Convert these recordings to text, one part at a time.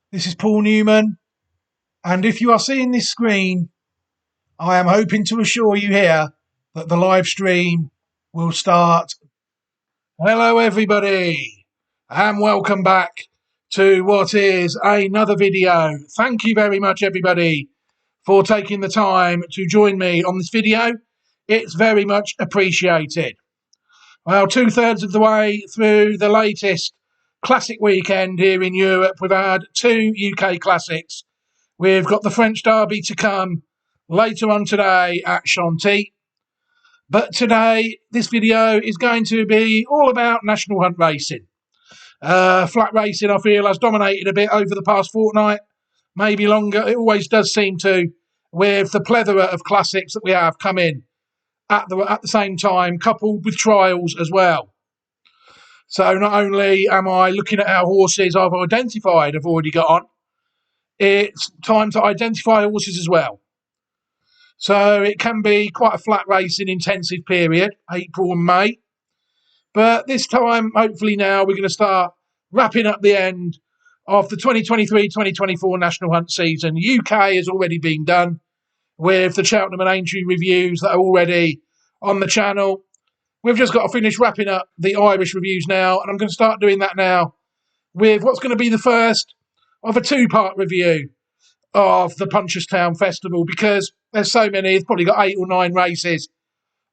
This is Paul Newman, and if you are seeing this screen, I am hoping to assure you here that the live stream will start. Hello, everybody, and welcome back to what is another video. Thank you very much, everybody, for taking the time to join me on this video. It's very much appreciated. Well, 2/3 of the way through the latest classic weekend here in Europe, we've had two UK classics. We've got the French Derby to come later on today at Chantilly. But today, this video is going to be all about national hunt racing. Flat racing, I feel, has dominated a bit over the past fortnight, maybe longer. It always does seem to, with the plethora of classics that we have come in at the same time, coupled with trials as well. So not only am I looking at our horses I've identified, I've already got on, it's time to identify horses as well. So it can be quite a flat racing intensive period, April and May. But this time, hopefully now, we're going to start wrapping up the end of the 2023-2024 National Hunt season. UK has already been done with the Cheltenham and Aintree reviews that are already on the channel. We've just got to finish wrapping up the Irish reviews now, and I'm going to start doing that now with what's going to be the first of a two-part review of the Punchestown Festival, because there's so many. It's probably got 8 or 9 races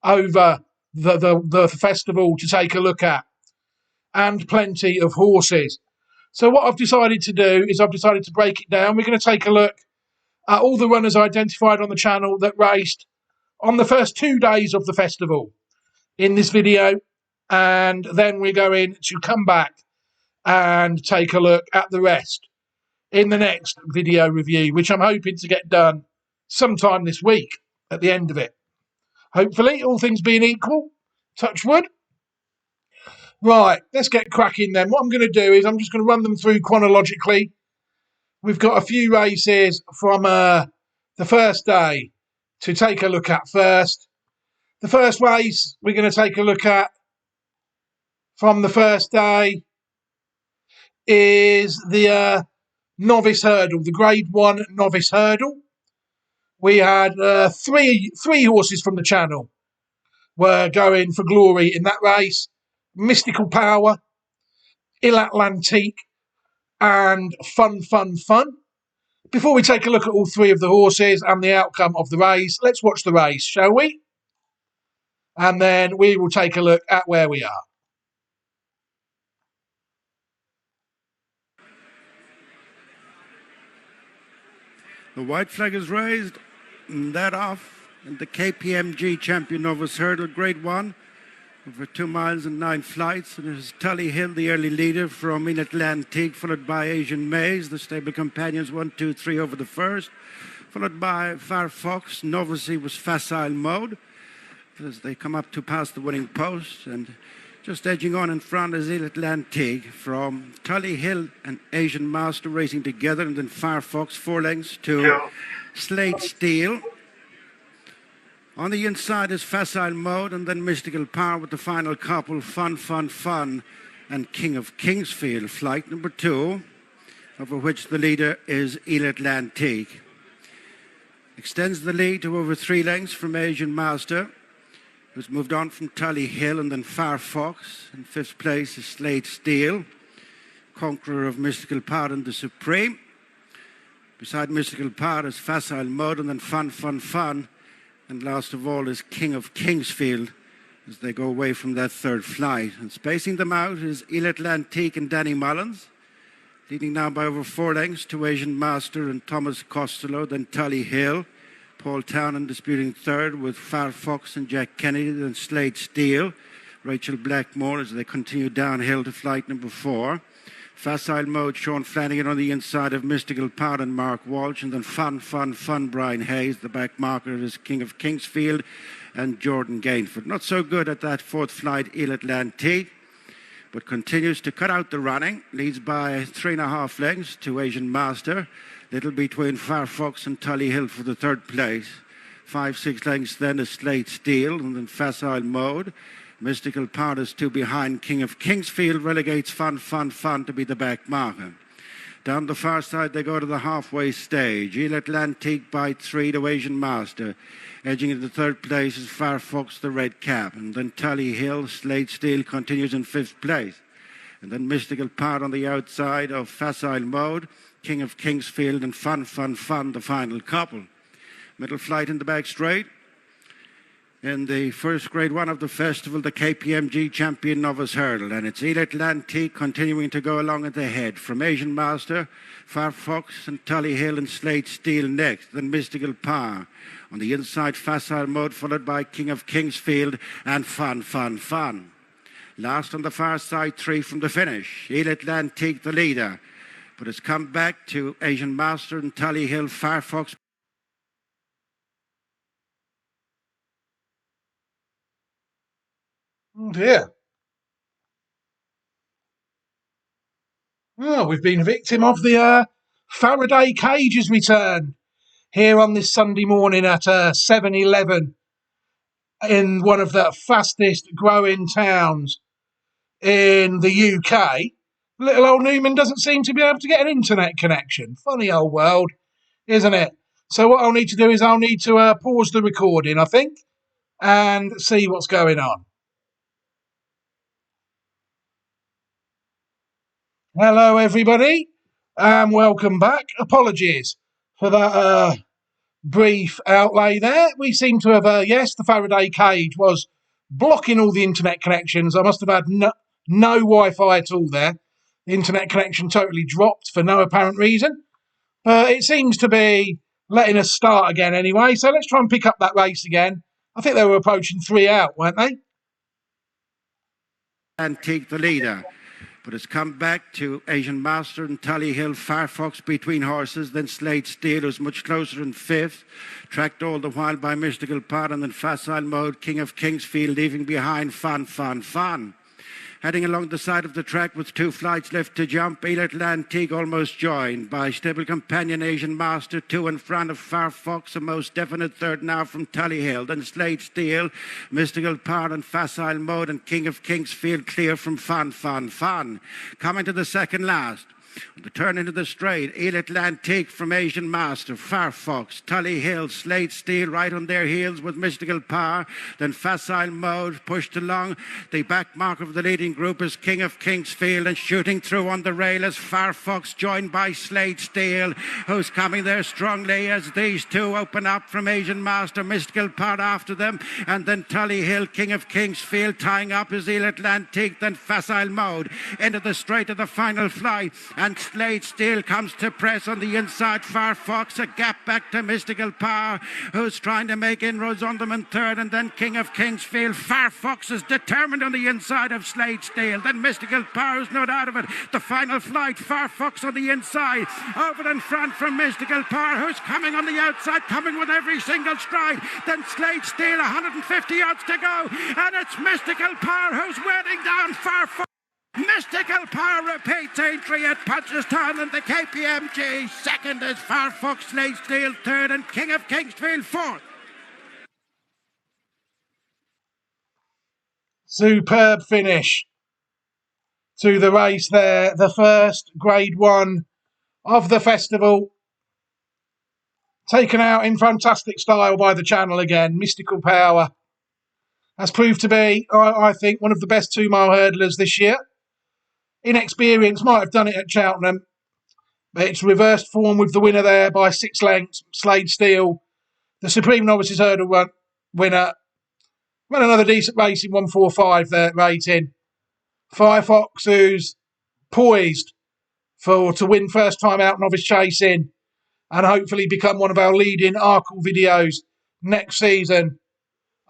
over the festival to take a look at, and plenty of horses. So what I've decided to do is I've decided to break it down. We're going to take a look at all the runners identified on the channel that raced on the first 2 days of the festival in this video, and then we're going to come back and take a look at the rest in the next video review, which I'm hoping to get done sometime this week at the end of it. Hopefully, all things being equal, touch wood. Right, let's get cracking then. What I'm going to do is I'm just going to run them through chronologically. We've got a few races from the first day to take a look at first. The first race we're going to take a look at from the first day is the novice hurdle, the Grade 1 novice hurdle. We had three horses from the channel were going for glory in that race. Mystical Power, Il Atlantique, and Fun. Before we take a look at all 3 of the horses and the outcome of the race, let's watch the race, shall we? And then we will take a look at where we are. The white flag is raised, and that off, and the KPMG champion novice hurdle, Grade 1, over 2 miles and 9 flights. And it is Tully Hill, the early leader from Il Atlantique, followed by Asian Maze, the stable companions 1, 2, 3 over the first, followed by Firefox. Novice was Facile Mode as they come up to past the winning post, and just edging on in front is Il Atlantique from Tully Hill and Asian Master racing together, and then Firefox 4 lengths to Slate Steel. On the inside is Facile Mode, and then Mystical Power with the final couple, Fun, and King of Kingsfield, flight number 2, over which the leader is Il Atlantique. Extends the lead to over 3 lengths from Asian Master, who's moved on from Tully Hill, and then Firefox. In 5th place is Slate Steel, conqueror of Mystical Power and the Supreme. Beside Mystical Power is Facile Mode, and then Fun. And last of all is King of Kingsfield as they go away from that 3rd flight. And spacing them out is Il Atlantique and Danny Mullins, leading now by over 4 lengths to Asian Master and Thomas Costello, then Tully Hill. Paul Townend disputing 3rd with Firefox and Jack Kennedy, then Slate Steel. Rachel Blackmore as they continue downhill to flight number 4. Facile Mode, Sean Flanagan on the inside of Mystical Power and Mark Walsh, and then Fun, Brian Hayes. The back marker is King of Kingsfield and Jordan Gainford. Not so good at that 4th flight, Il Atlantique, but continues to cut out the running. Leads by 3.5 lengths to Asian Master. Little between Firefox and Tully Hill for the 3rd place. 5, 6 lengths then is Slate Steel, and then Facile Mode. Mystical Power is 2 behind. King of Kingsfield relegates Fun to be the back marker. Down the far side, they go to the halfway stage. Il Atlantique by 3 to Asian Master. Edging into third place is Firefox, the red cap. And then Tully Hill, Slade Steel continues in fifth place. And then Mystical Part on the outside of Facile Mode, King of Kingsfield, and Fun, Fun, Fun, the final couple. Middle flight in the back straight. In the first grade one of the festival, the KPMG Champion Novice Hurdle. And it's Il Atlantique continuing to go along at the head. From Asian Master, Firefox and Tully Hill and Slade Steel next. Then Mystical Power. On the inside, Facile Mode, followed by King of Kingsfield and Fun, Fun, Fun. Last on the far side, 3 from the finish. Il Atlantique, the leader. But it's come back to Asian Master and Tully Hill, Firefox. Oh dear. Oh, we've been a victim of the Faraday cages return here on this Sunday morning at 7-Eleven in one of the fastest growing towns in the UK. Little old Newman doesn't seem to be able to get an internet connection. Funny old world, isn't it? So what I'll need to do is I'll need to pause the recording, I think, and see what's going on. Hello, everybody, and welcome back. Apologies for that brief outlay there. We seem to have, yes, the Faraday cage was blocking all the internet connections. I must have had no Wi-Fi at all there. The internet connection totally dropped for no apparent reason. But it seems to be letting us start again anyway, so let's try and pick up that race again. I think they were approaching 3 out, weren't they? Antique, the leader. But it's come back to Asian Master and Tully Hill, Firefox between horses, then Slade Steel, who's much closer in fifth, tracked all the while by Mystical Part, and then Facile Mode, King of Kingsfield, leaving behind Fun, Fun, Fun. Heading along the side of the track with 2 flights left to jump, Il Atlantique almost joined by stable companion Asian Master, 2 in front of Firefox, a most definite third now from Tully Hill. Then Slade Steel, Mystical Part and Facile Mode, and King of Kingsfield clear from Fun, Fun, Fun. Coming to the second last. The turn into the straight, Il Atlantique from Asian Master, Firefox, Tully Hill, Slade Steel right on their heels with Mystical Power, then Facile Mode pushed along. The back mark of the leading group is King of Kingsfield, and shooting through on the rail is Firefox, joined by Slade Steel, who's coming there strongly as these two open up from Asian Master, Mystical Power after them, and then Tully Hill, King of Kingsfield, tying up is Il Atlantique, then Facile Mode into the straight of the final flight. And Slade Steel comes to press on the inside. Firefox, a gap back to Mystical Power, who's trying to make inroads on them in third, and then King of Kingsfield. Firefox is determined on the inside of Slade Steel. Then Mystical Power is not out of it. The final flight, Firefox on the inside, over in front from Mystical Power, who's coming on the outside, coming with every single stride. Then Slade Steel, 150 yards to go, and it's Mystical Power who's wearing down Firefox. Mystical Power repeats entry at Punchestown, and the KPMG. Second is Firefox, Slade Steel third, and King of Kingsfield fourth. Superb finish to the race there. The first grade one of the festival. Taken out in fantastic style by the channel again. Mystical Power has proved to be, I think, one of the best 2-mile hurdlers this year. Inexperience might have done it at Cheltenham, but it's reversed form with the winner there by 6 lengths. Slade Steel, the Supreme Novices Hurdle winner, ran another decent race in 1:45 there rating. Firefox, who's poised to win first time out novice chasing and hopefully become one of our leading Arkle videos next season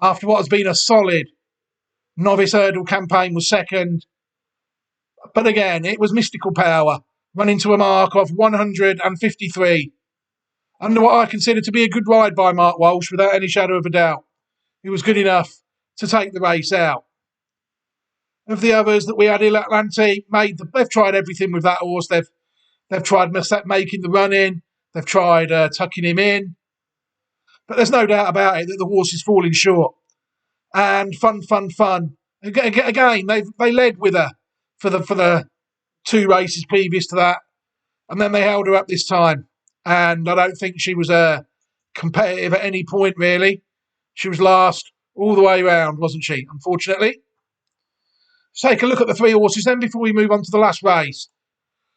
after what has been a solid novice hurdle campaign, was second. But again, it was Mystical Power, running to a mark of 153. Under what I consider to be a good ride by Mark Walsh, without any shadow of a doubt. He was good enough to take the race out. Of the others that we had, Il Atlantique they've tried everything with that horse. They've tried making the run in. They've tried tucking him in. But there's no doubt about it that the horse is falling short. And Fun. Again, they led with her for the 2 races previous to that. And then they held her up this time. And I don't think she was competitive at any point, really. She was last all the way round, wasn't she, unfortunately? Let's take a look at the 3 horses then before we move on to the last race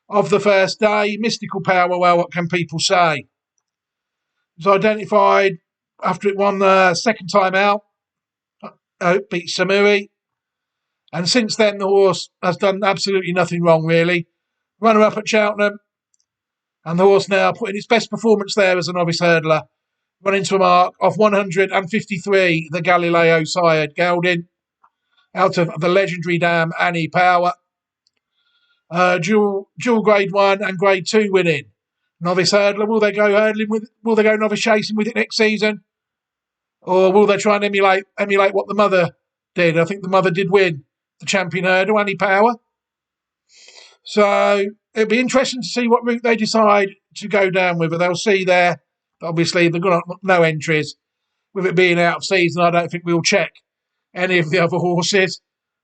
of the first day. Mystical Power, well, what can people say? It was identified after it won the second time out. Beat Samui. And since then, the horse has done absolutely nothing wrong, really. Runner up at Cheltenham. And the horse now putting its best performance there as a novice hurdler. Running to a mark of 153, the Galileo sired gelding. Out of the legendary dam, Annie Power. Dual grade 1 and grade 2 winning. Novice hurdler, will they go novice chasing with it next season? Or will they try and emulate what the mother did? I think the mother did win the champion hurdle, Annie Power. So it'll be interesting to see what route they decide to go down with. They'll see there, obviously, they've got no entries. With it being out of season, I don't think we'll check any of the other horses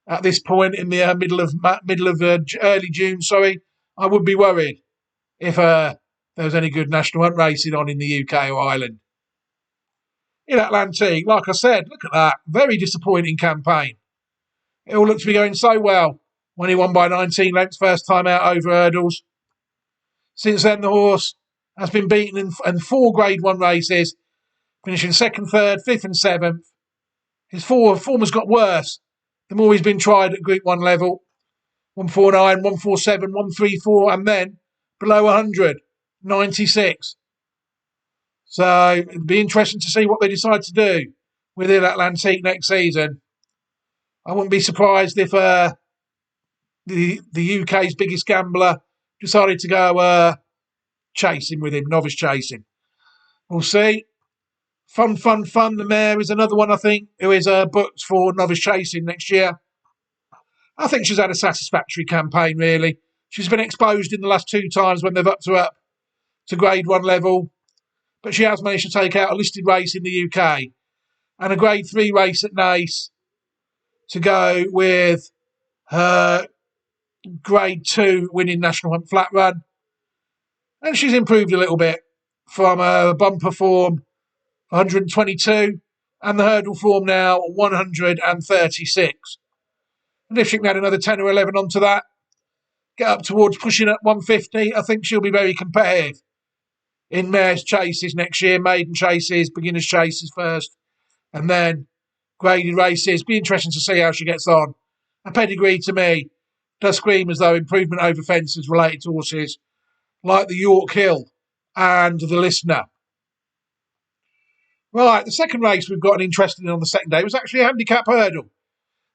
at this point in the middle of early June. Sorry, I would be worried if there was any good national hunt racing on in the UK or Ireland. In Atlantique, like I said, look at that. Very disappointing campaign. It all looked to be going so well when he won by 19 lengths first time out over hurdles. Since then, the horse has been beaten in 4 grade 1 races, finishing 2nd, 3rd, 5th and 7th. His form has got worse the more he's been tried at Group 1 level. 149, 147, 134 and then below 100, 96. So it'd be interesting to see what they decide to do within Atlantique next season. I wouldn't be surprised if the UK's biggest gambler decided to go chasing with him, novice chasing. We'll see. Fun. The Mare is another one, I think, who is booked for novice chasing next year. I think she's had a satisfactory campaign, really. She's been exposed in the last 2 times when they've upped her up to grade 1 level. But she has managed to take out a listed race in the UK and a grade 3 race at Naas to go with her grade 2 winning National Hunt Flat Run. And she's improved a little bit from a bumper form 122 and the hurdle form now 136. And if she can add another 10 or 11 onto that, get up towards pushing at 150, I think she'll be very competitive in mares chases next year, maiden chases, beginners chases first, and then graded races. Be interesting to see how she gets on. A pedigree to me does scream as though improvement over fences related to horses like the York Hill and the Listener. Right, the second race we've got an interest in on the second day was actually a handicap hurdle.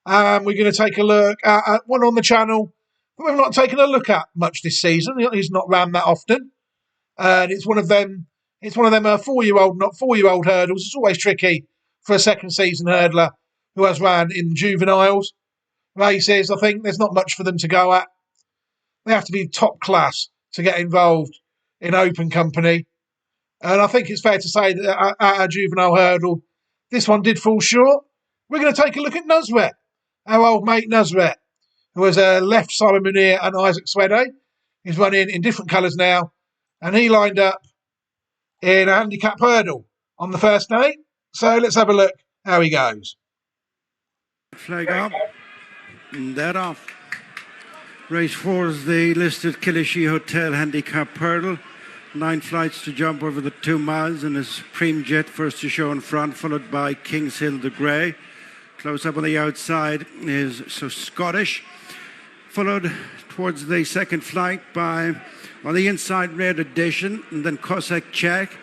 We're going to take a look at one on the channel that we've not taken a look at much this season. He's not ran that often. And it's one of them 4-year-old, not 4-year-old hurdles. It's always tricky for a second season hurdler who has ran in juveniles races. I think there's not much for them to go at. They have to be top class to get involved in open company. And I think it's fair to say that at a juvenile hurdle, this one did fall short. We're going to take a look at Nusret, our old mate Nusret, who has left Simon Munir and Isaac Swede. He's running in different colours now. And he lined up in a handicap hurdle on the first day. So let's have a look how he goes. Flag up. And that off. Race 4 is the listed Kilishi Hotel handicap hurdle. 9 flights to jump over the 2 miles and a Supreme Jet first to show in front, followed by Kings Hill the Grey. Close up on the outside is So Scottish. Followed towards the second flight by, on the inside, Red Edition, and then Cossack Check.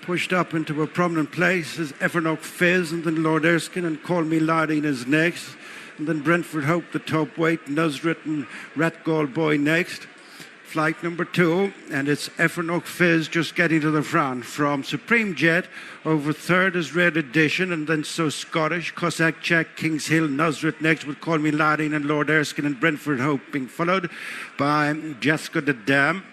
Pushed up into a prominent place is Evernock Fizz, and then Lord Erskine and Call Me Lardine is next. And then Brentford Hope, the top weight, Nusret and Ratgall Boy next. Flight number 2, and it's Evernock Fizz just getting to the front. From Supreme Jet, over third is Red Edition, and then So Scottish, Cossack Check, Kings Hill, Nusret next with Call Me Lardine and Lord Erskine and Brentford Hope being followed by Jessica the Dam.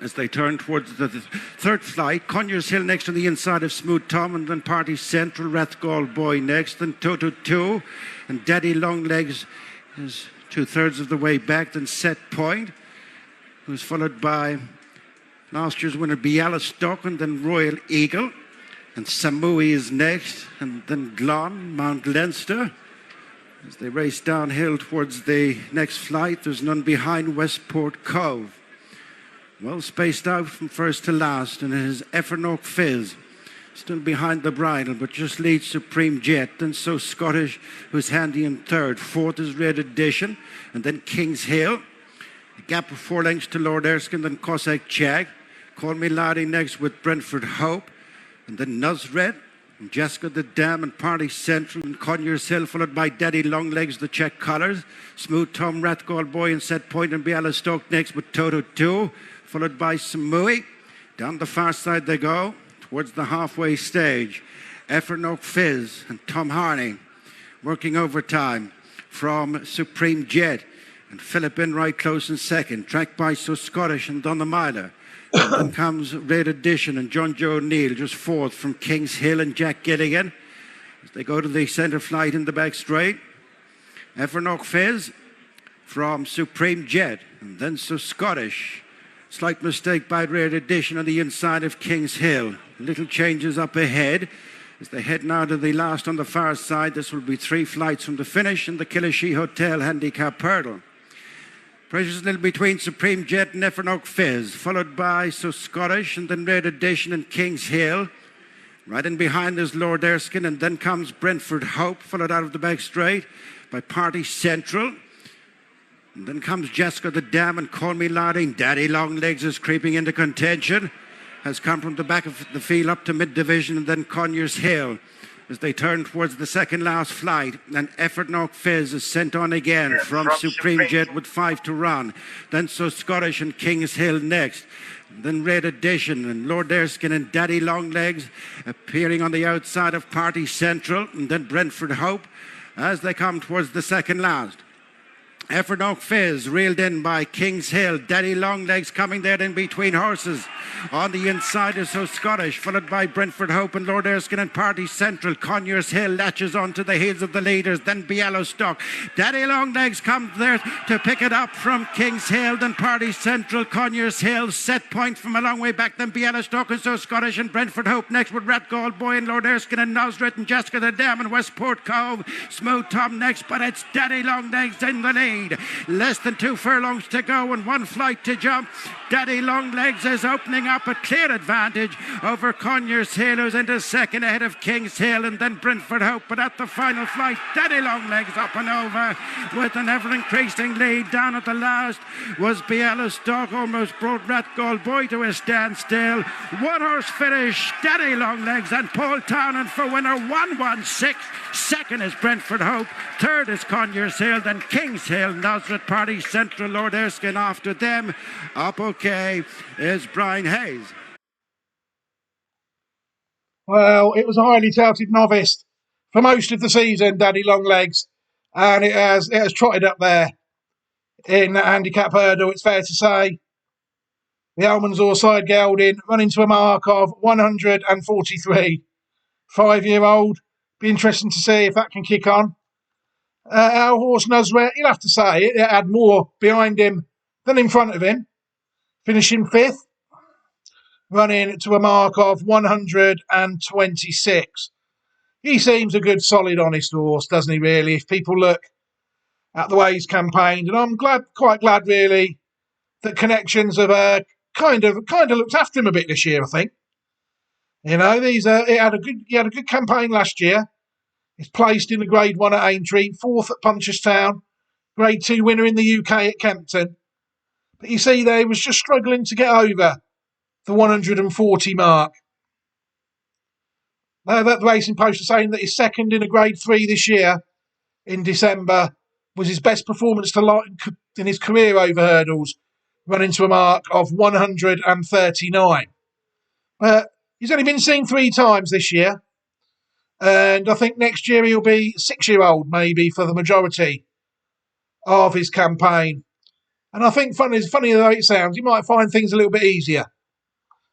As they turn towards the third flight, Conyers Hill next on the inside of Smooth Tom, and then Party Central, Rathgall Boy next, then Toto 2, and Daddy Longlegs is 2/3 of the way back, then Set Point. who's followed by last year's winner Bialystok, and then Royal Eagle. And Samui is next, and then Glon, Mount Leinster. As they race downhill towards the next flight, there's none behind Westport Cove. Well spaced out from first to last, and it is Effernock Fizz, still behind the bridle, but just leads Supreme Jet. Then So Scottish, who's handy in third. Fourth is Red Edition, and then King's Hill. A gap of 4 lengths to Lord Erskine, then Cossack Jag. Call Me Laddie next with Brentford Hope, and then Nuzred, and Jessica the Dam, and Party Central, and Conyers Hill, followed by Daddy Longlegs, the check collars. Smooth Tom, Rathgall Boy, and Set Point, and Bialystok next with Toto 2, followed by Samui. Down the far side they go, towards the halfway stage. Effernock Fizz and Tom Harney working overtime from Supreme Jet, and Philip Enright close in second, tracked by So Scottish and Donna Myler. And then comes Red Edition and John Joe O'Neill just fourth from Kings Hill and Jack Gilligan as they go to the centre flight in the back straight. Effernock Fizz from Supreme Jet, and then So Scottish. Slight mistake by Red Edition on the inside of Kings Hill. Little changes up ahead as they head now to the last on the far side. This will be 3 flights from the finish in the Killashee Hotel Handicap Hurdle. Pressure's a little between Supreme Jet and Effernock Fizz, followed by So Scottish, and then Red Edition and Kings Hill. Right in behind is Lord Erskine, and then comes Brentford Hope, followed out of the back straight by Party Central. And then comes Jessica the Dam and Call Me Laddie. Daddy Longlegs is creeping into contention. Has come from the back of the field up to mid-division, and then Conyers Hill as they turn towards the second last flight. And Effernock Fizz is sent on again from Supreme Jet with 5 to run. Then So Scottish and Kings Hill next. And then Red Edition and Lord Erskine and Daddy Longlegs appearing on the outside of Party Central. And then Brentford Hope as they come towards the second last. Effernock Fizz reeled in by Kings Hill. Daddy Longlegs coming there in between horses. On the inside is So Scottish, followed by Brentford Hope and Lord Erskine and Party Central. Conyers Hill latches onto the heels of the leaders. Then Bialystok. Daddy Longlegs comes there to pick it up from Kings Hill. Then Party Central, Conyers Hill, Set Point from a long way back. Then Bialystok and So Scottish and Brentford Hope next with Rathgall Boy and Lord Erskine and Nuzred and Jessica the Dam and Westport Cove. Smooth Tom next, but it's Daddy Longlegs in the lead. Less than 2 furlongs to go and 1 flight to jump. Daddy Longlegs is opening up a clear advantage over Conyers Hill, who's into second ahead of Kings Hill, and then Brentford Hope. But at the final flight, Daddy Longlegs up and over with an ever-increasing lead. Down at the last was Bialystok, almost brought Rathgall Boy to a standstill. 1 horse finish, Daddy Longlegs and Paul Townend for winner, 116. Second is Brentford Hope. Third is Conyers Hill, then Kings Hill, Nuzred, Party Central, Lord Erskine after them. Up okay is Brian Hayes. Well, it was a highly touted novice for most of the season, Daddy Longlegs, and it has trotted up there in the handicap hurdle, it's fair to say. The Almanzor side gelding running to a mark of 143. 5-year-old. Be interesting to see if that can kick on. Our horse Nuzred, you'll have to say, it had more behind him than in front of him. Finishing 5th. Running to a mark of 126. He seems a good, solid, honest horse, doesn't he, really? If people look at the way he's campaigned. And I'm quite glad, really, that Connections have kind of looked after him a bit this year, I think. You know, he had a good campaign last year. He's placed in the Grade 1 at Aintree, 4th at Punchestown, Grade 2 winner in the UK at Kempton. But you see there, he was just struggling to get over the 140 mark. That Racing Post are saying that his second in a Grade 3 this year, in December, was his best performance in his career over hurdles, running to a mark of 139. But he's only been seen 3 times this year. And I think next year he'll be 6-year-old, maybe, for the majority of his campaign. And I think, funny though it sounds, he might find things a little bit easier.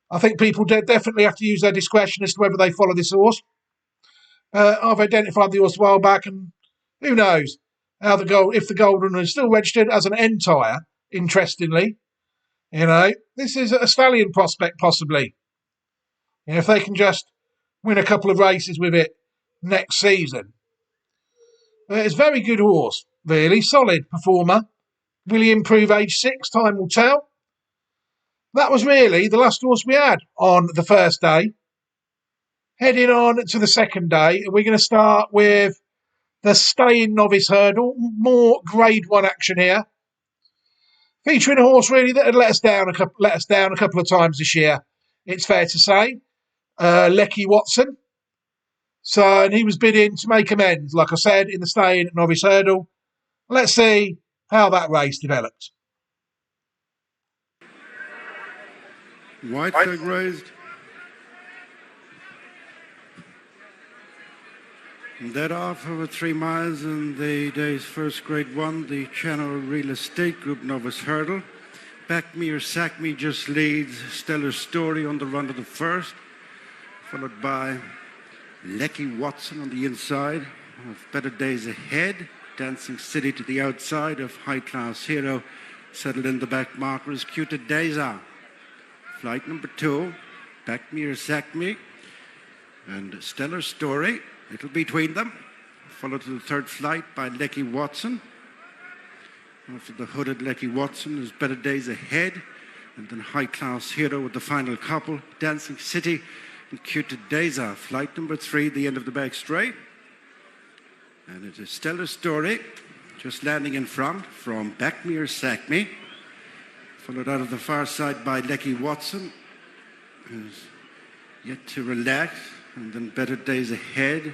I think people definitely have to use their discretion as to whether they follow this horse. I've identified the horse a while back, and who knows if the Golden is still registered as an entire, interestingly. You know, this is a stallion prospect possibly. You know, if they can just win a couple of races with it next season. It's a very good horse, really. Solid performer. Will he improve age 6? Time will tell. That was really the last horse we had on the first day. Heading on to the second day, we're going to start with the staying novice hurdle. More grade 1 action here. Featuring a horse really that had let us down a couple of times this year. It's fair to say. Lecky Watson. So, and he was bidding to make amends, like I said, in the staying novice hurdle. Let's see how that race developed. White flag raised. And that off over 3 miles in the day's first grade 1, the Channel Real Estate Group Novice Hurdle. Back Me or Sack Me just leads Stellar Story on the run to the first, followed by Lecky Watson on the inside of Better Days Ahead. Dancing City to the outside of High Class Hero. Settled in the back markers, Cuted Deza. Flight number 2, Back Me or Sack Me, and Stellar Story, little between them. Followed to the third flight by Lecky Watson. After the hooded Lecky Watson is Better Days Ahead, and then High Class Hero with the final couple, Dancing City and Cuted Deza. Flight number 3, the end of the back straight. And it is Stellar Story, just landing in front from Back Me or Sack Me. Followed out of the far side by Lecky Watson, who's yet to relax, and then Better Days Ahead.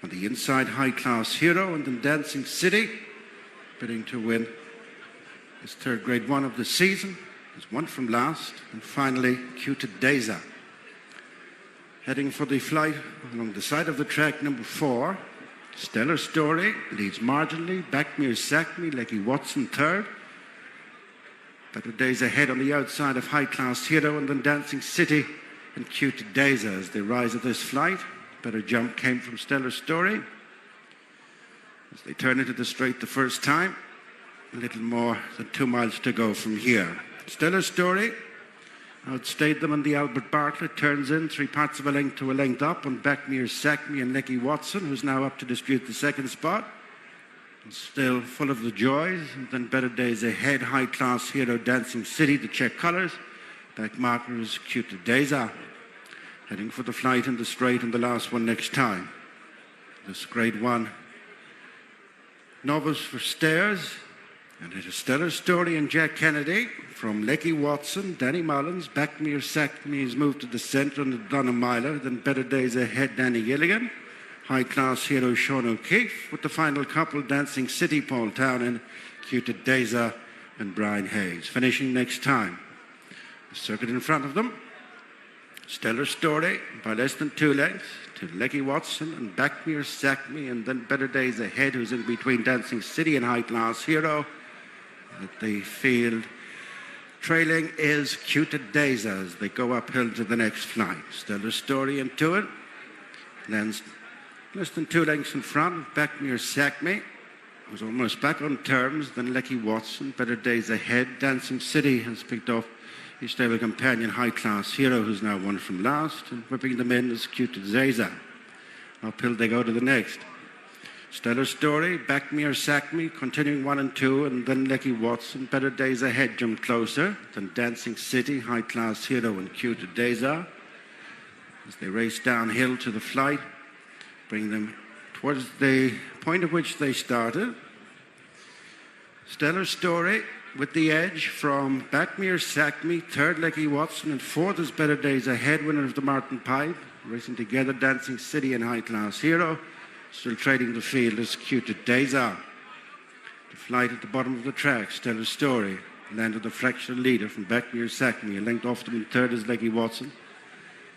On the inside, High Class Hero, and then Dancing City, bidding to win his third grade 1 of the season. He's 1 from last, and finally, Cuted Deza. Heading for the flight along the side of the track, number 4, Stellar Story leads marginally. Back Me or Sack Me, Lecky Watson third. Better Days Ahead on the outside of High Class Hero, and then Dancing City and Cuted Deza as they rise of this flight. Better jump came from Stellar Story. As they turn into the straight the first time, a little more than 2 miles to go from here. Stellar Story outstayed them on the Albert Bartlett, turns in 3 parts of a length to a length up on Back Me or Sack Me and Lecky Watson, who's now up to dispute the second spot. Still full of the joys, and then Better Days Ahead, High Class Hero, Dancing City, the check colours. Back markers, Cuted Deza. Heading for the flight in the straight and the last one next time. This grade 1 novice for stairs, and it is Stellar Story and Jack Kennedy from Lecky Watson, Danny Mullins. Back Me or Sack Me has moved to the centre under Donna Myler, then Better Days Ahead, Danny Gilligan. High Class Hero, Sean O'Keefe, with the final couple, Dancing City, Paul Townend, Cuted Deza and Brian Hayes. Finishing next time. The circuit in front of them. Stellar Story by less than 2 lengths to Lecky Watson and Back Me or Sack Me, and then Better Days Ahead, who's in between Dancing City and High Class Hero. At the field trailing is Cuted Deza as they go uphill to the next flight. Stellar Story into it. Lands less than 2 lengths in front of Back Me or Sack Me. Was almost back on terms. Then Lecky Watson, Better Days Ahead. Dancing City has picked off his stable companion, High Class Hero, who's now 1 from last. And whipping them in is Cuted Deza. Uphill they go to the next. Stellar Story, Back Me or Sack Me, continuing 1 and 2, and then Lecky Watson, Better Days Ahead jump closer. Then Dancing City, High Class Hero and Cuted Deza. As they race downhill to the flight, bring them towards the point at which they started. Stellar Story with the edge from Back Me or Sack Me, third Lecky Watson, and fourth is Better Days Ahead, winner of the Martin Pipe. Racing together, Dancing City and High Class Hero. Still trading the field is Cuted Deza. The flight at the bottom of the track, Stellar Story. Landed the fractional leader from Back Me or Sack Me. A length off them in third is Lecky Watson.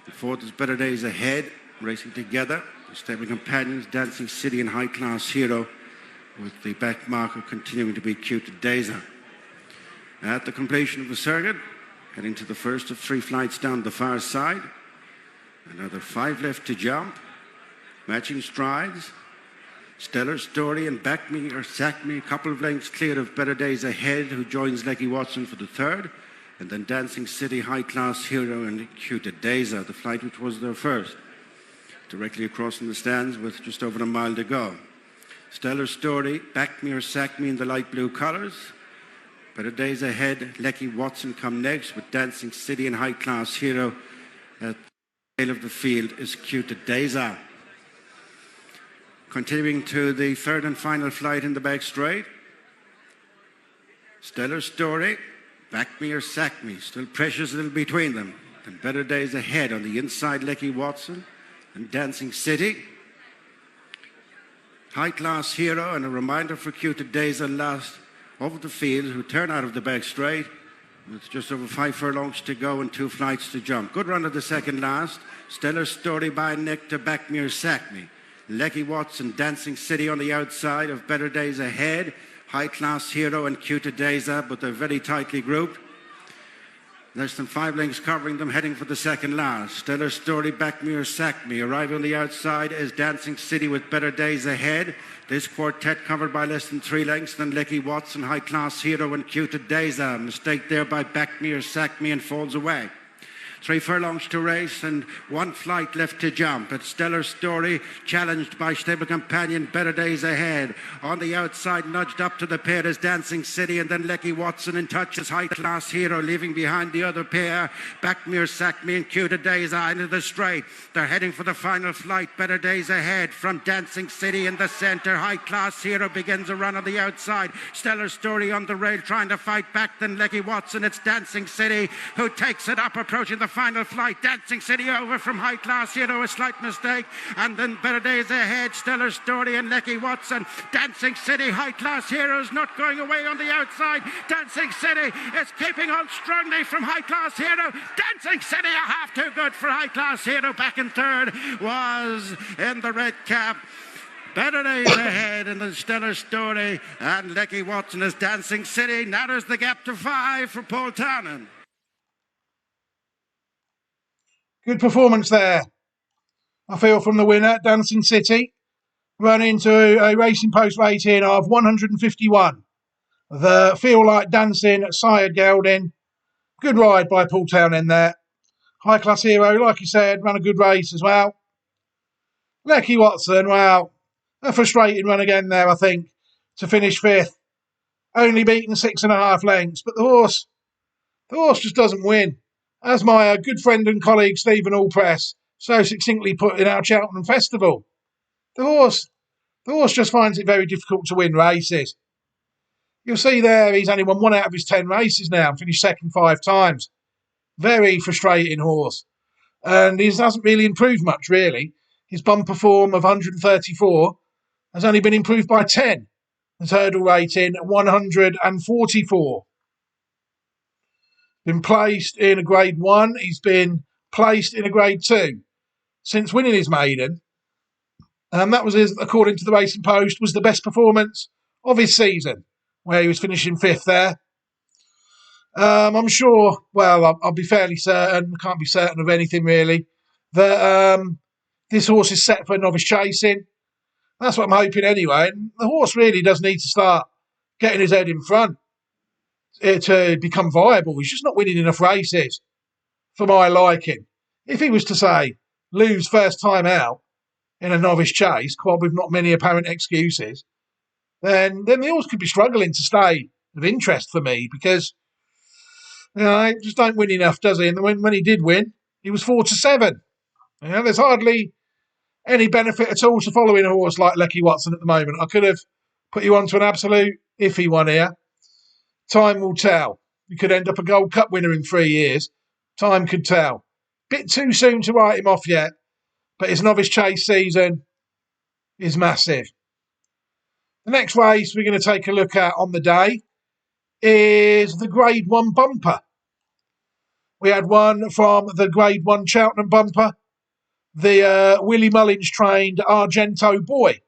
The fourth is Better Days Ahead, racing together. The stable companions, Dancing City and High Class Hero, with the back marker continuing to be Cuted Deza. At the completion of the circuit, heading to the first of 3 flights down the far side. Another 5 left to jump. Matching strides. Stellar Story and Back Me or Sack Me, a couple of lengths clear of Better Days Ahead, who joins Lecky Watson for the third. and then Dancing City, High Class Hero, and Cuted Daza, the flight which was their first, directly across from the stands with just over a mile to go. Stellar Story, Back Me or Sack Me in the light blue colours. Better Days Ahead, Lecky Watson come next with Dancing City and High Class Hero. At the tail of the field is Cuted Daza. Continuing to the third and final flight in the back straight. Stellar Story, Back Me or Sack Me, still precious little between them. And Better Days Ahead on the inside, Lecky Watson and Dancing City. High Class Hero, and a reminder for Cuted Daza last of the field, who turn out of the back straight with just over 5 furlongs to go and 2 flights to jump. Good run of the second last. Stellar Story by neck to Back Me or Sack Me. Lecky Watson, Dancing City on the outside of Better Days Ahead. High Class Hero and Cuted Daza, but they're very tightly grouped. Less than 5 lengths covering them, heading for the second last. Stellar Story, Back Me or Sack Me. Arriving on the outside is Dancing City with Better Days Ahead. This quartet covered by less than 3 lengths. Then Lecky Watson, High Class Hero and Cuted Daza. Mistake there by Back Me or Sack Me and falls away. 3 furlongs to race and 1 flight left to jump. It's Stellar Story, challenged by stable companion Better Days Ahead. On the outside, nudged up to the pair is Dancing City, and then Lecky Watson in touch as High Class Hero, leaving behind the other pair. Back Me or Sack Me and Cuted Daza into the straight. They're heading for the final flight. Better Days Ahead from Dancing City in the centre. High Class Hero begins a run on the outside. Stellar Story on the rail trying to fight back. Then Lecky Watson, it's Dancing City who takes it up, approaching the final flight. Dancing City over from High Class Hero, a slight mistake, and then Better Days Ahead, Stellar Story and Lecky Watson. Dancing City, High Class Heroes not going away on the outside. Dancing City is keeping on strongly from High Class Hero. Dancing City a half too good for High Class Hero. Back in third was in the red cap Better Days Ahead in the Stellar Story, and Lecky Watson is Dancing City. Narrows the gap to 5 for Paul Townend. Good performance there, I feel, from the winner, Dancing City, run into a racing post rating of 151. The Feel Like Dancing sired gelding. Good ride by Paul Townend there. High Class Hero, like you said, ran a good race as well. Lecky Watson, well, a frustrating run again there, I think, to finish 5th. Only beaten 6.5 lengths, but the horse just doesn't win. As my good friend and colleague Stephen Allpress so succinctly put in our Cheltenham Festival, the horse just finds it very difficult to win races. You'll see there he's only won 1 out of his 10 races now and finished second 5 times. Very frustrating horse. And he hasn't really improved much, really. His bumper form of 134 has only been improved by 10. His hurdle rating 144. Been placed in a grade 1. He's been placed in a grade 2 since winning his maiden. And that was, according to the Racing Post, was the best performance of his season, where he was finishing 5th there. I'm sure, well, I'll be fairly certain, can't be certain of anything really, that this horse is set for novice chasing. That's what I'm hoping anyway. And the horse really does need to start getting his head in front to become viable. He's just not winning enough races for my liking. If he was to, say, lose first time out in a novice chase, quite with not many apparent excuses, then the horse could be struggling to stay of interest for me, because he just don't win enough, does he? And when he did win, he was 4-7. There's hardly any benefit at all to following a horse like Lecky Watson at the moment. I could have put you onto an absolute iffy one here. Time will tell. You could end up a Gold Cup winner in 3 years. Time could tell. Bit too soon to write him off yet, but his novice chase season is massive. The next race we're going to take a look at on the day is the Grade 1 bumper. We had one from the Grade 1 Cheltenham bumper, the Willie Mullins trained Argento Boy.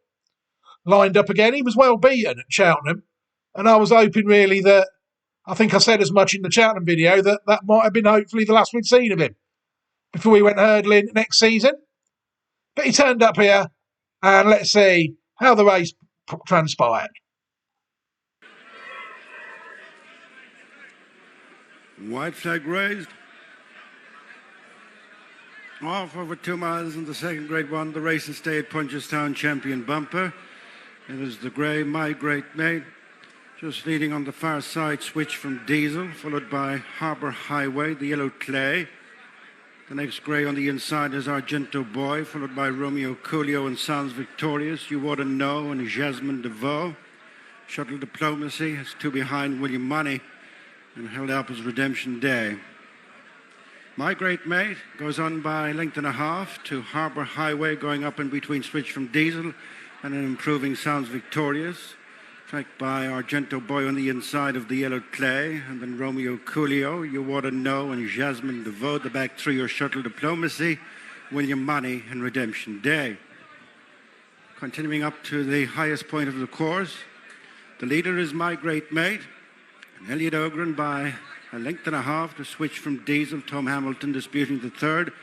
Lined up again. He was well beaten at Cheltenham, and I was hoping really that, I think I said as much in the Cheltenham video, that might have been hopefully the last we'd seen of him before he went hurdling next season. But he turned up here, and let's see how the race transpired. White flag raised. Off over 2 miles in the second Grade 1, the race and stay at Punchestown Champion Bumper. It is the grey My Great Mate. Just leading on the far side, Switch from Diesel, followed by Harbour Highway, the yellow clay. The next grey on the inside is Argento Boy, followed by Romeo Coolio and Sounds Victorious, You Oughta Know and Jasmine DeVoe. Shuttle Diplomacy has two behind William Money and held up as Redemption Day. My Great Mate goes on by a length and a half to Harbour Highway, going up in between Switch from Diesel and an improving Sounds Victorious. Tracked by Argento Boy on the inside of the yellow clay, and then Romeo Coolio, You Oughta Know, and Jasmine DeVoe. The back three are Shuttle Diplomacy, William Money, and Redemption Day. Continuing up to the highest point of the course, the leader is My Great Mate, and Elliot Ogren by a length and a half to Switch from Diesel. Tom Hamilton disputing the third.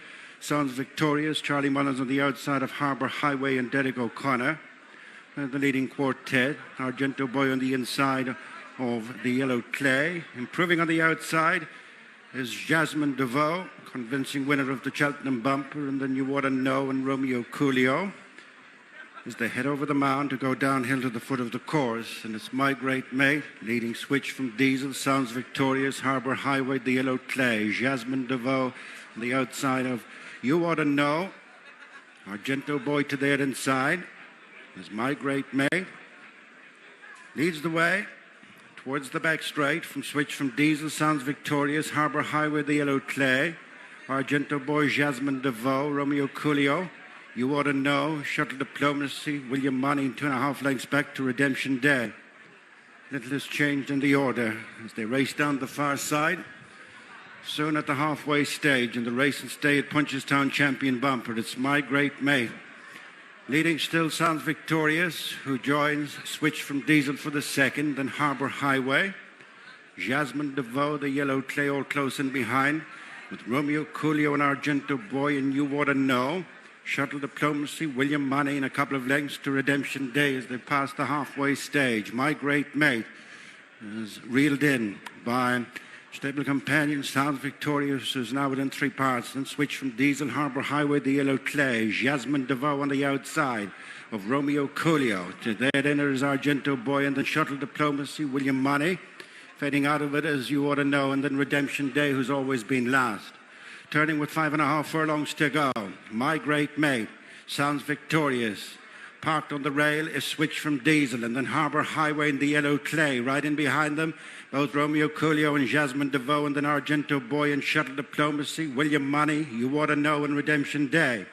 Sounds Victorious, Charlie Mullins on the outside of Harbour Highway, and Derek O'Connor. The leading quartet, Argento Boy on the inside of the yellow clay. Improving on the outside is Jasmine DeVoe, convincing winner of the Cheltenham Bumper, and then You Oughta Know and Romeo Coolio. As they head over the mound to go downhill to the foot of the course, and it's My Great Mate, leading Switch from Diesel, Sounds Victorious, Harbour Highway, the yellow clay. Jasmine DeVoe on the outside of You Oughta Know. Argento Boy to their inside. As My Great Mate leads the way towards the back straight from Switch from Diesel, Sounds Victorious, Harbour Highway, the yellow clay. Argento Boy, Jasmine DeVoe, Romeo Coolio, You Oughta Know, Shuttle Diplomacy, William Money, 2.5 lengths back to Redemption Day. Little has changed in the order as they race down the far side. Soon at the halfway stage in the race and stay at Punchestown Champion Bumper, it's My Great Mate. Leading still Sounds Victorious, who joins Switch from Diesel for the second, then Harbour Highway. Jasmine DeVoe, the yellow clay, all close in behind, with Romeo Coolio and Argento Boy and You Oughta Know. Shuttle Diplomacy, William Money, and a couple of lengths to Redemption Day as they pass the halfway stage. My Great Mate is reeled in by Stable Companion, Sounds Victorious, who's now within 3 parts. Then Switch from Diesel, Harbour Highway, the yellow clay. Jasmine DeVoe on the outside of Romeo Coolio. To their inner is Argento Boy, and then Shuttle Diplomacy, William Money. Fading out of it as You Oughta Know, and then Redemption Day, who's always been last. Turning with 5.5 furlongs to go. My Great Mate, Sounds Victorious. Parked on the rail is Switch from Diesel, and then Harbour Highway in the yellow clay. Right in behind them, both Romeo Coolio and Jasmine DeVoe, and then Argento Boy and Shuttle Diplomacy, William Money, You Oughta Know, and Redemption Day.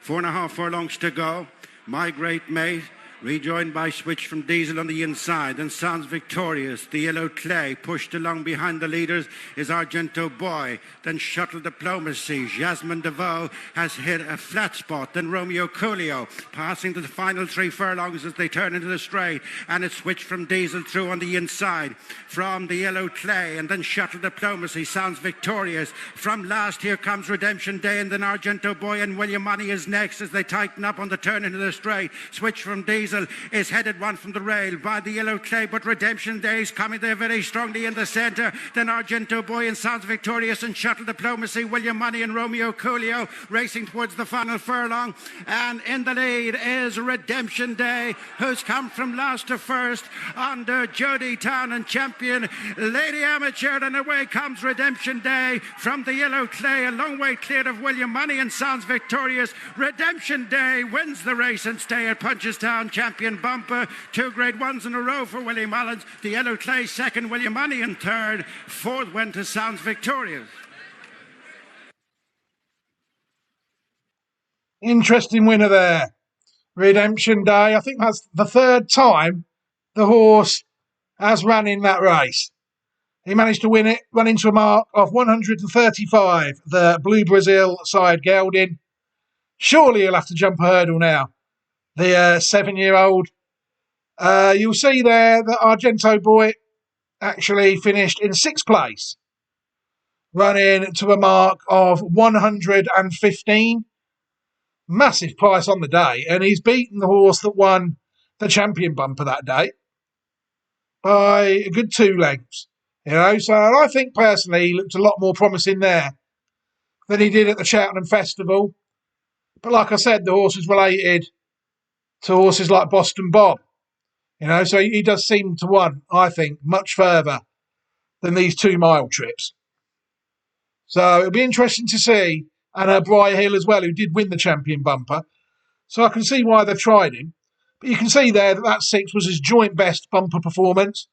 4.5 furlongs to go. My Great Mate, rejoined by Switch from Diesel on the inside. Then Sounds Victorious, the yellow clay. Pushed along behind the leaders is Argento Boy. Then Shuttle Diplomacy. Jasmine DeVoe has hit a flat spot. Then Romeo Coolio passing to the final 3 furlongs as they turn into the straight. And it's Switch from Diesel through on the inside from the yellow clay. And then Shuttle Diplomacy. Sounds Victorious. From last, here comes Redemption Day. And then Argento Boy and William Money is next as they tighten up on the turn into the straight. Switch from Diesel is headed one from the rail by the yellow clay, but Redemption Day is coming there very strongly in the centre. Then Argento Boy and Sounds Victorious and Shuttle Diplomacy, William Money and Romeo Coolio racing towards the final furlong. And in the lead is Redemption Day, who's come from last to first under Jody Town and champion Lady Amateur. And away comes Redemption Day from the yellow clay, a long way cleared of William Money and Sounds Victorious. Redemption Day wins the race and stay at Punchestown Champion Bumper. 2 Grade 1s in a row for Willie Mullins. The yellow clay second, William Money in third. Fourth went to Sounds Victorious. Interesting winner there. Redemption Day. I think that's the third time the horse has run in that race. He managed to win it, run into a mark of 135. The Blue Brazil side gelding. Surely he'll have to jump a hurdle now. The 7-year-old. You'll see there that Argento Boy actually finished in 6th place, running to a mark of 115. Massive price on the day, and he's beaten the horse that won the Champion Bumper that day by a good 2 lengths. So I think personally he looked a lot more promising there than he did at the Cheltenham Festival. But like I said, the horse is related to horses like Boston Bob. So he does seem to want, I think, much further than these 2 mile trips. So it'll be interesting to see. And Briar Hill as well, who did win the champion bumper. So I can see why they've tried him. But you can see there that 6 was his joint best bumper performance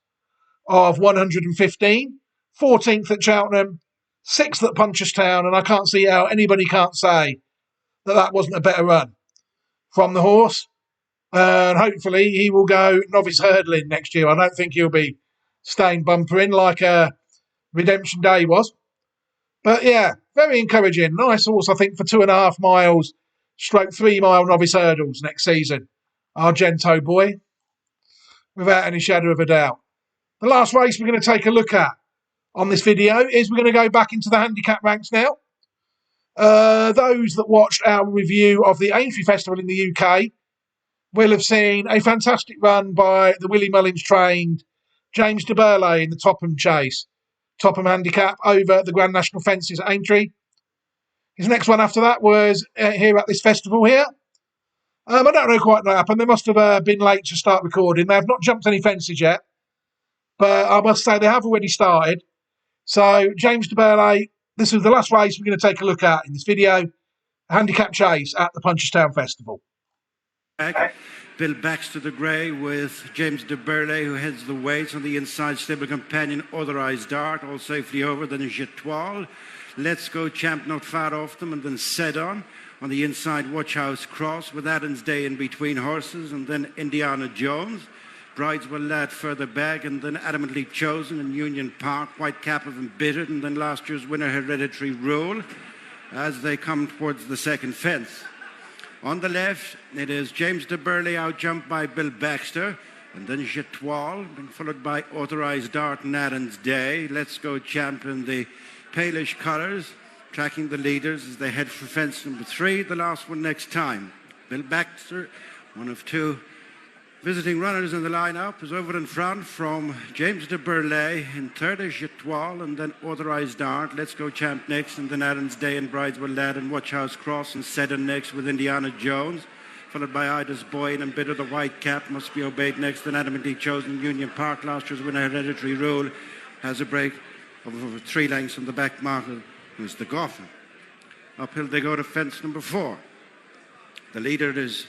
of 115, 14th at Cheltenham, 6th at Punchestown, and I can't see how anybody can't say that wasn't a better run from the horse. And hopefully he will go novice hurdling next year. I don't think he'll be staying bumpering like Redemption Day was. But yeah, very encouraging. Nice horse, I think, for 2.5 miles, stroke 3 mile novice hurdles next season. Argento boy, without any shadow of a doubt. The last race we're going to take a look at on this video is we're going to go back into the handicap ranks now. Those that watched our review of the Aintree Festival in the UK will have seen a fantastic run by the Willie Mullins trained James de Burley in the Topham Chase. Topham handicap over the Grand National Fences at Aintree. His next one after that was here at this festival here. I don't know quite what happened. They must have been late to start recording. They have not jumped any fences yet. But I must say they have already started. So James de Burley, this is the last race we're going to take a look at in this video. Handicap Chase at the Punchestown Festival. Bill Baxter the Grey with James de Burley, who heads the weights on the inside. Stable companion Authorised Dart, all safely over. Then Jetoile. Let's Go Champ not far off them. And then Sedon on the inside. Watchhouse Cross with Adam's Day in between horses. And then Indiana Jones. Brideswell Lad further back. And then Adamantly Chosen in Union Park. White Cap of Embittered. And then last year's winner Hereditary Rule as they come towards the second fence. On the left, it is James de Burley out-jumped by Bill Baxter, and then Jetoile, followed by Authorised Dart and Adam's Day. Let's Go Champ in the palish colours, tracking the leaders as they head for fence number 3, the last one next time. Bill Baxter, one of 2 visiting runners in the lineup, is over in front from James de Burley. In third is Jetoile, and then Authorised Dart. Let's Go Champ next, and then Adam's Day and Brideswell Lad and Watchhouse Cross and Seddon next with Indiana Jones, followed by Ida's Boy and Embittered the White Cap Must Be Obeyed next, then Adamantly Chosen. Union Park, last year's winner Hereditary Rule, has a break of over 3 lengths from the back marker, who's the Goffin. Uphill they go to fence number 4. The leader is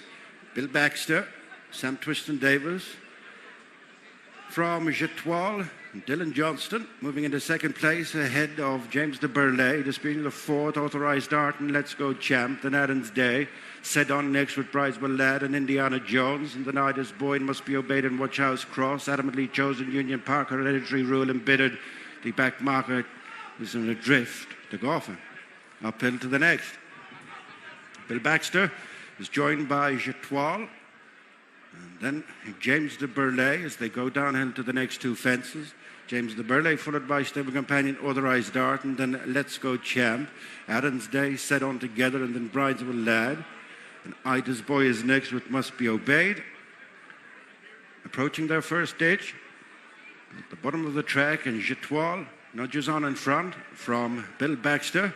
Bill Baxter, Sam Twiston Davis. From Jetoile, Dylan Johnston moving into second place ahead of James de Burley, disputing the 4th, Authorised Dart and Let's Go Champ. Then Adam's Day, Sedon next with Brideswell Lad and Indiana Jones. And then Ida's Boy Must Be Obeyed and Watchhouse Cross. Adamantly Chosen, Union Park, Hereditary Rule, Embittered. The back marker is in a drift to Goffin. Uphill to the next. Bill Baxter is joined by Jetoile. And then James de Burley as they go downhill to the next 2 fences. James de Burley followed by stable companion Authorised Dart, and then Let's Go Champ. Adam's Day set on together, and then Brideswell Lad. And Ida's Boy is next with Must Be Obeyed. Approaching their first ditch at the bottom of the track, and Jetoile nudges on in front from Bill Baxter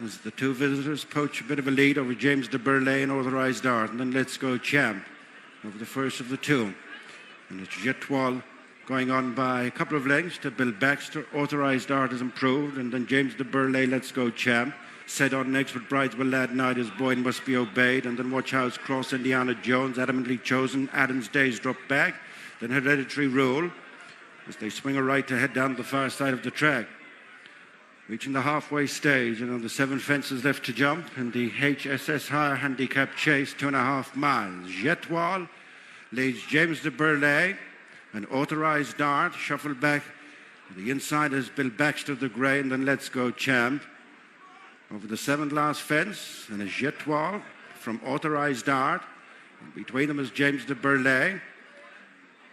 as the 2 visitors poach a bit of a lead over James de Burley and Authorised Dart, and then Let's Go Champ over the first of the 2. And it's Jetoile going on by a couple of lengths to Bill Baxter. Authorised Dart has improved, and then James de Burley, Let's Go Champ. Set on next with Brideswell Lad and Ida's Boy Must Be Obeyed, and then Watchhouse Cross, Indiana Jones, Adamantly Chosen. Adam's Days drop back, then Hereditary Rule as they swing a right to head down the far side of the track. Reaching the halfway stage, and on the 7 fences left to jump in the HSS Higher Handicap Chase, 2.5 miles. Jetoile leads James de Burley, and Authorised Dart shuffled back. The inside is Bill Baxter the Grey, and then Let's Go Champ. Over the 7th last fence, and a Jetoile from Authorised Dart. And between them is James de Burley.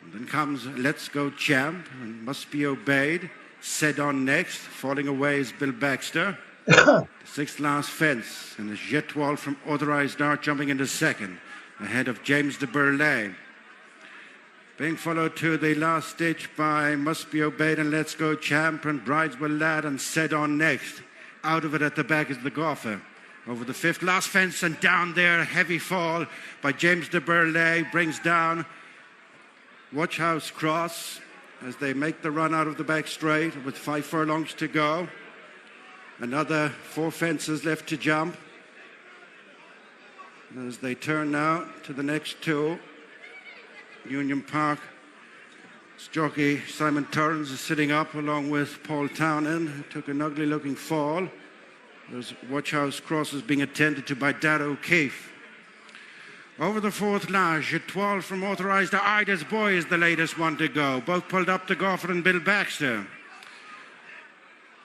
And then comes Let's Go Champ and Must Be Obeyed. Sedon next, falling away is Bill Baxter. The 6th last fence, and a Jetoile from Authorised Dart jumping into second, ahead of James de Burley. Being followed to the last ditch by Must Be Obeyed and Let's Go Champ and Brides Will Lad and Set On next. Out of it at the back is the Gopher. Over the fifth last fence and down there, heavy fall by James de Burleigh brings down Watch House Cross as they make the run out of the back straight with 5 furlongs to go. Another 4 fences left to jump. As they turn now to the next 2, Union Park jockey Simon Turns is sitting up along with Paul Townend, who took an ugly looking fall. There's Watch House Crosses being attended to by Dad O'Keefe. Over the fourth last, Jetoile from Authorised Ida's Boy is the latest one to go. Both pulled up to Gopher and Bill Baxter.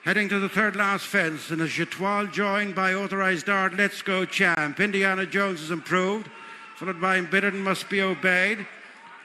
Heading to the third last fence, and as Jetoile joined by Authorised Art, Let's Go Champ. Indiana Jones is improved, followed by Embittered Must Be Obeyed.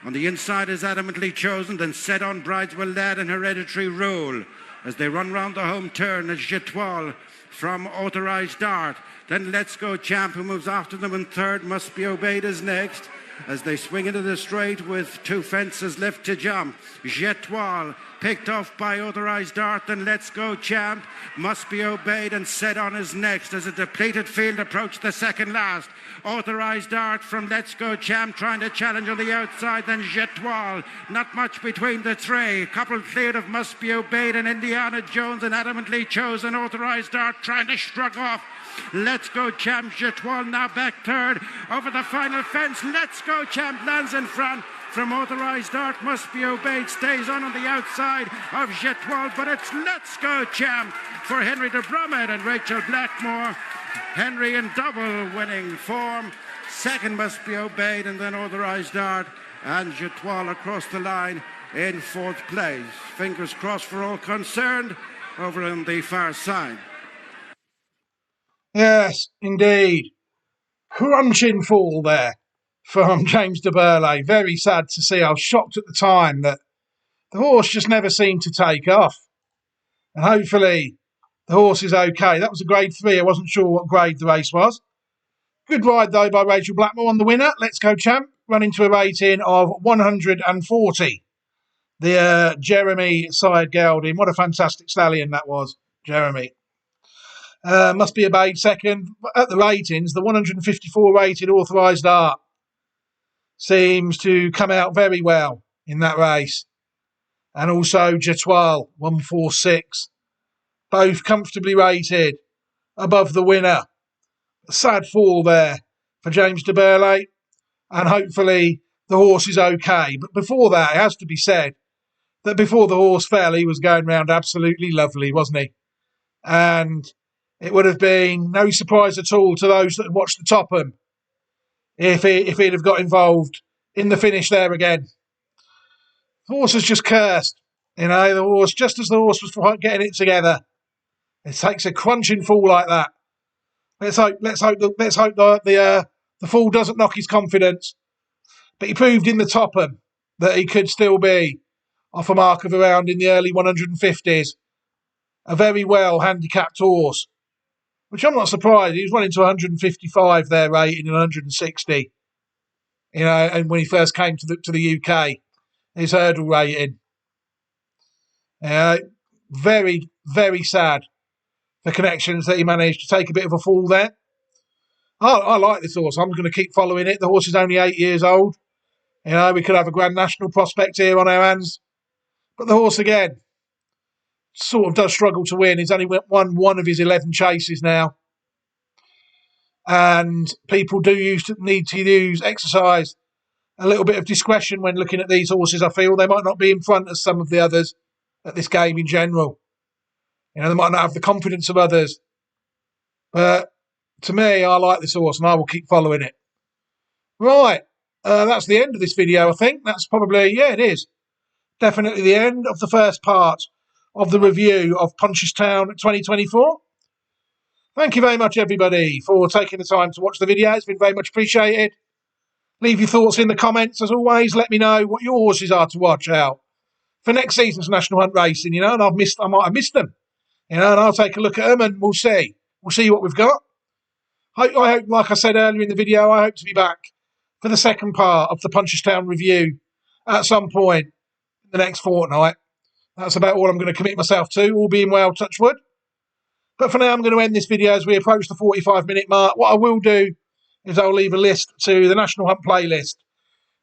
On the inside is Adamantly Chosen, then Set On Brides Will Lad and Hereditary Rule. As they run round the home turn, as Jetoile from Authorised Art. Then Let's Go Champ, who moves after them in third. Must Be Obeyed is next. As they swing into the straight with 2 fences left to jump. Jetoile picked off by Authorised Art, then Let's Go Champ. Must Be Obeyed and Set On is next. As a depleted field approached the second last. Authorised Art from Let's Go Champ trying to challenge on the outside, then Jetoile. Not much between the 3. Couple cleared of Must Be Obeyed and Indiana Jones and Adamantly Chosen. Authorised Art trying to shrug off Let's Go Champ. Jetoile now back third. Over the final fence, Let's Go Champ lands in front. From Authorised Art, Must Be Obeyed stays on the outside of Jetoile, but it's Let's Go Champ for Henry de Brummett and Rachel Blackmore. Henry in double winning form. Second Must Be Obeyed, and then Authorised Art and Jetoile across the line in 4th place. Fingers crossed for all concerned over on the far side. Yes, indeed. Crunching fall there from James de Burleigh. Very sad to see. I was shocked at the time that the horse just never seemed to take off. And hopefully the horse is okay. That was a grade 3. I wasn't sure what grade the race was. Good ride, though, by Rachel Blackmore on the winner. Let's Go Champ, running to a rating of 140. The Jeremy side gelding. What a fantastic stallion that was, Jeremy. Must Be Obeyed second. At the ratings, the 154 rated Authorised Art seems to come out very well in that race. And also Jetoile, 146. Both comfortably rated above the winner. A sad fall there for James de Burleigh. And hopefully the horse is okay. But before that, it has to be said that before the horse fell, he was going round absolutely lovely, wasn't he? And it would have been no surprise at all to those that had watched the Topham if he'd have got involved in the finish there again. The horse is just cursed. You know, the horse, just as the horse was getting it together, it takes a crunching fall like that. Let's hope the fall doesn't knock his confidence. But he proved in the Topham that he could still be off a mark of around in the early 150s. A very well handicapped horse, which I'm not surprised. He was running to 155 there, rating in 160. You know, and when he first came to the UK, his hurdle rating. Very, very sad. The connections that he managed to take a bit of a fall there. I like this horse. I'm going to keep following it. The horse is only 8 years old. You know, we could have a Grand National prospect here on our hands. But the horse, again, sort of does struggle to win. He's only won one of his 11 chases now. And people do need to exercise a little bit of discretion when looking at these horses, I feel. They might not be in front of some of the others at this game in general. You know, they might not have the confidence of others. But to me, I like this horse and I will keep following it. Right. That's the end of this video, I think. That's probably, yeah, it is. Definitely the end of the first part of the review of Punchestown 2024. Thank you very much, everybody, for taking the time to watch the video. It's been very much appreciated. Leave your thoughts in the comments, as always. Let me know what your horses are to watch out for next season's National Hunt Racing, you know, and I might have missed them. You know, and I'll take a look at them and we'll see. We'll see what we've got. I hope, like I said earlier in the video, I hope to be back for the second part of the Punchestown review at some point in the next fortnight. That's about all I'm going to commit myself to, all being well, touch wood. But for now, I'm going to end this video as we approach the 45-minute mark. What I will do is I'll leave a list to the National Hunt playlist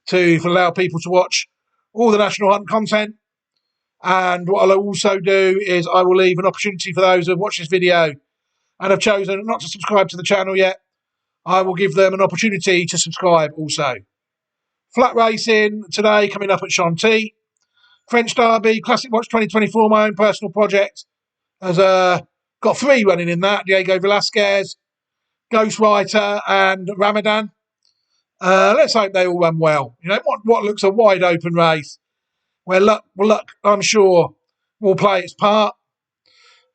to allow people to watch all the National Hunt content. And what I'll also do is I will leave an opportunity for those who have watched this video and have chosen not to subscribe to the channel yet. I will give them an opportunity to subscribe also. Flat racing today coming up at Chantilly. French Derby, Classic Watch 2024, my own personal project, has got 3 running in that. Diego Velasquez, Ghostwriter and Ramadan. Let's hope they all run well. You know, what looks a wide open race where luck, I'm sure, will play its part.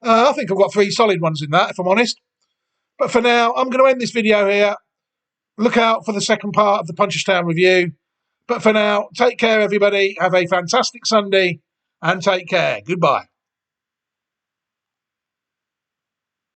I think I've got 3 solid ones in that, if I'm honest. But for now, I'm going to end this video here. Look out for the second part of the Punchestown review. But for now, take care, everybody. Have a fantastic Sunday and take care. Goodbye.